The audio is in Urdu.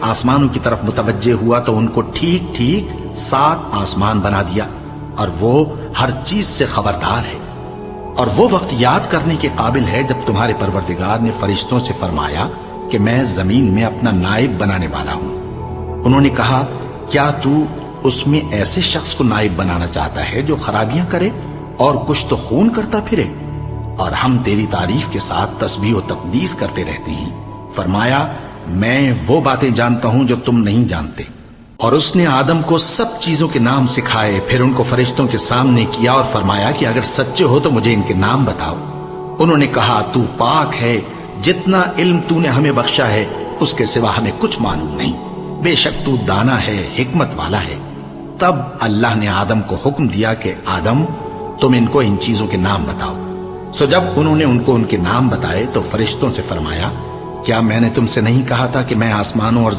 آسمانوں کی طرف متوجہ ہوا تو ان کو ٹھیک ٹھیک 7 آسمان بنا دیا، اور وہ ہر چیز سے خبردار ہے۔ اور وہ وقت یاد کرنے کے قابل ہے جب تمہارے پروردگار نے فرشتوں سے فرمایا کہ میں زمین میں اپنا نائب بنانے والا ہوں۔ انہوں نے کہا، کیا تو اس میں ایسے شخص کو نائب بنانا چاہتا ہے جو خرابیاں کرے اور کچھ تو خون کرتا پھرے؟ اور ہم تیری تعریف کے ساتھ تسبیح و تقدیس کرتے رہتے ہیں۔ فرمایا، میں وہ باتیں جانتا ہوں جو تم نہیں جانتے۔ اور اس نے آدم کو سب چیزوں کے نام سکھائے، پھر ان کو فرشتوں کے سامنے کیا اور فرمایا کہ اگر سچے ہو تو مجھے ان کے نام بتاؤ۔ انہوں نے کہا، تو پاک ہے، جتنا علم تو نے ہمیں بخشا ہے اس کے سوا ہمیں کچھ معلوم نہیں، بے شک تو دانا ہے، حکمت والا ہے۔ تب اللہ نے آدم کو حکم دیا کہ آدم، تم ان کو ان چیزوں کے نام بتاؤ۔ سو جب انہوں نے ان کو ان کے نام بتائے تو فرشتوں سے فرمایا، کیا میں نے تم سے نہیں کہا تھا کہ میں آسمانوں اور